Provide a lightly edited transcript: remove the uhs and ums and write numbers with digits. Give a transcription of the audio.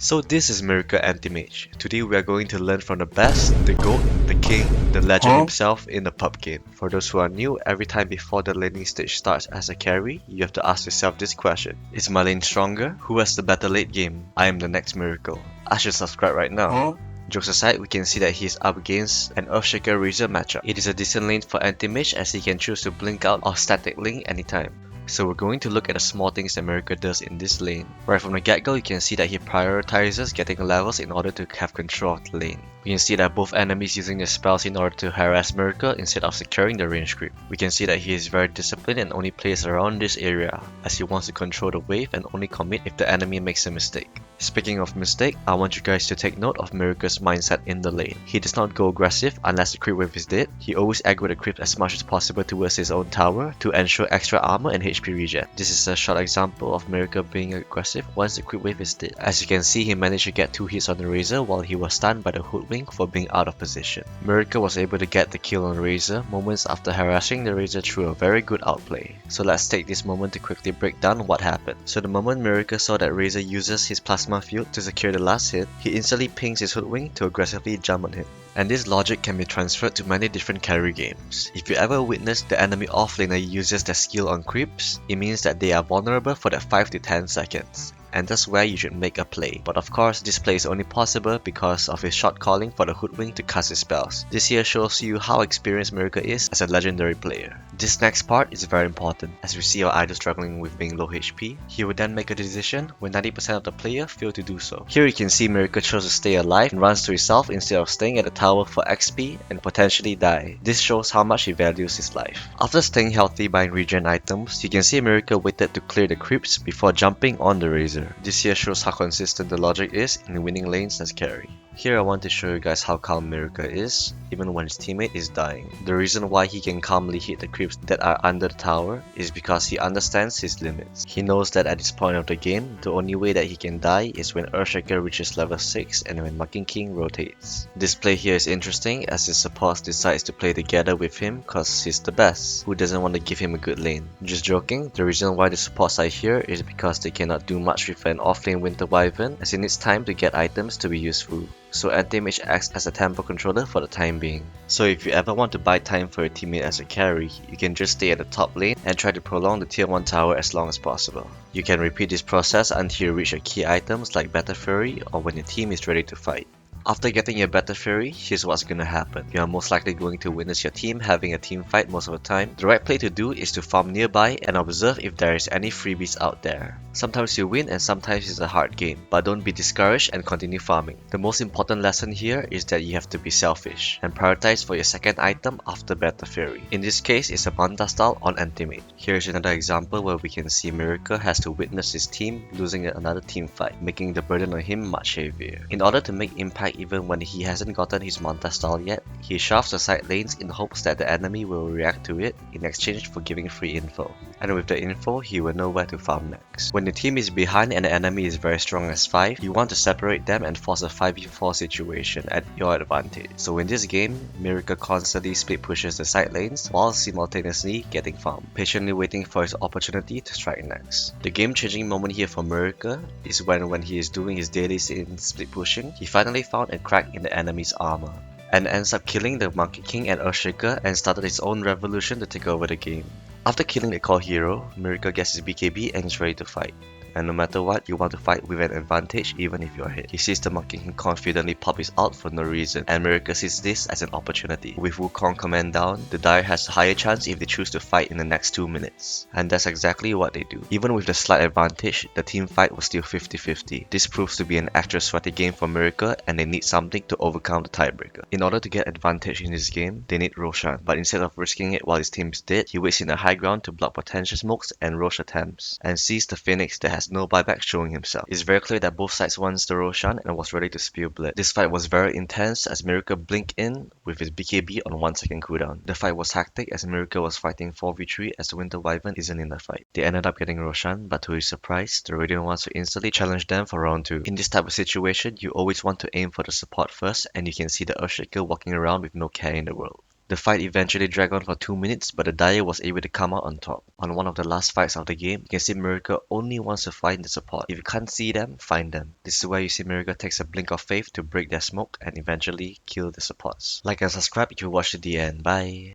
So this is Miracle Anti-Mage. Today we are going to learn from the best, the GOAT, the king, the legend himself in the pub game. For those who are new, every time before the laning stage starts as a carry, you have to ask yourself this question. Is my lane stronger? Who has the better late game? I am the next Miracle. I should subscribe right now. Jokes aside, we can see that he is up against an Earthshaker Razor matchup. It is a decent lane for Anti-Mage as he can choose to blink out or static link anytime. So we're going to look at the small things that Miracle does in this lane. Right from the get-go, you can see that he prioritizes getting levels in order to have control of the lane. We can see that both enemies using their spells in order to harass Miracle instead of securing the range creep. We can see that he is very disciplined and only plays around this area, as he wants to control the wave and only commit if the enemy makes a mistake. Speaking of mistake, I want you guys to take note of Miracle's mindset in the lane. He does not go aggressive unless the creep wave is dead. He always aggro the creep as much as possible towards his own tower to ensure extra armor and HP regen. This is a short example of Miracle being aggressive once the creep wave is dead. As you can see, he managed to get 2 hits on the Razor while he was stunned by the Hoodwink for being out of position. Miracle was able to get the kill on Razor moments after harassing the Razor through a very good outplay. So let's take this moment to quickly break down what happened. So the moment Miracle saw that Razor uses his plasma field to secure the last hit, he instantly pings his Hoodwink to aggressively jump on him. And this logic can be transferred to many different carry games. If you ever witness the enemy offlaner uses their skill on creeps, it means that they are vulnerable for that 5 to 10 seconds. And that's where you should make a play. But of course, this play is only possible because of his shot calling for the Hoodwink to cast his spells. This here shows you how experienced Miracle is as a legendary player. This next part is very important, as we see our idol struggling with being low HP. He would then make a decision when 90% of the player fail to do so. Here you can see Miracle chose to stay alive and runs to himself instead of staying at the tower for XP and potentially die. This shows how much he values his life. After staying healthy buying regen items, you can see Miracle waited to clear the creeps before jumping on the Razor. This here shows how consistent the logic is in winning lanes as carry. Here I want to show you guys how calm Miracle is, even when his teammate is dying. The reason why he can calmly hit the creeps that are under the tower is because he understands his limits. He knows that at this point of the game, the only way that he can die is when Earthshaker reaches level 6 and when Mucking King rotates. This play here is interesting as his supports decides to play together with him cause he's the best. Who doesn't want to give him a good lane? Just joking, the reason why the supports are here is because they cannot do much with an offlane Winter Wyvern as it needs time to get items to be useful. So Anti-Mage acts as a tempo controller for the time being. So if you ever want to buy time for your teammate as a carry, you can just stay at the top lane and try to prolong the tier 1 tower as long as possible. You can repeat this process until you reach your key items like Battle Fury or when your team is ready to fight. After getting your Battle Fury, here's what's gonna happen. You are most likely going to witness your team having a team fight most of the time. The right play to do is to farm nearby and observe if there is any freebies out there. Sometimes you win and sometimes it's a hard game, but don't be discouraged and continue farming. The most important lesson here is that you have to be selfish and prioritize for your second item after Battle Fury. In this case, it's a Manta style on Anti-Mage. Here's another example where we can see Miracle has to witness his team losing another team fight, making the burden on him much heavier. In order to make impact even when he hasn't gotten his Manta style yet, he shoves the side lanes in hopes that the enemy will react to it in exchange for giving free info. And with the info, he will know where to farm next. When the team is behind and the enemy is very strong as 5, you want to separate them and force a 5v4 situation at your advantage. So in this game, Miracle constantly split pushes the side lanes while simultaneously getting farm, patiently waiting for his opportunity to strike next. The game changing moment here for Miracle is when he is doing his dailies in split pushing, he finally found a crack in the enemy's armor and ends up killing the Monkey King and Earthshaker and started his own revolution to take over the game. After killing the core hero, Miracle gets his BKB and is ready to fight. And no matter what, you want to fight with an advantage even if you're hit. He sees the Monkey King confidently pop his ult for no reason, and Miracle sees this as an opportunity. With Wukong command down, the Dire has a higher chance if they choose to fight in the next 2 minutes. And that's exactly what they do. Even with the slight advantage, the team fight was still 50-50. This proves to be an extra sweaty game for Miracle and they need something to overcome the tiebreaker. In order to get advantage in this game, they need Roshan, but instead of risking it while his team is dead, he waits in the high ground to block potential smokes and Rosh attempts, and sees the Phoenix that has no buyback showing himself. It's very clear that both sides wants the Roshan and was ready to spill blood. This fight was very intense as Miracle blinked in with his BKB on 1 second cooldown. The fight was hectic as Miracle was fighting 4v3 as the Winter Wyvern isn't in the fight. They ended up getting Roshan, but to his surprise, the Radiant wants to instantly challenge them for round 2. In this type of situation, you always want to aim for the support first, and you can see the Earthshaker walking around with no care in the world. The fight eventually dragged on for 2 minutes, but the Dire was able to come out on top. On one of the last fights of the game, you can see Miracle only wants to find the support. If you can't see them, find them. This is where you see Miracle takes a blink of faith to break their smoke and eventually kill the supports. Like and subscribe if you watched to the end. Bye.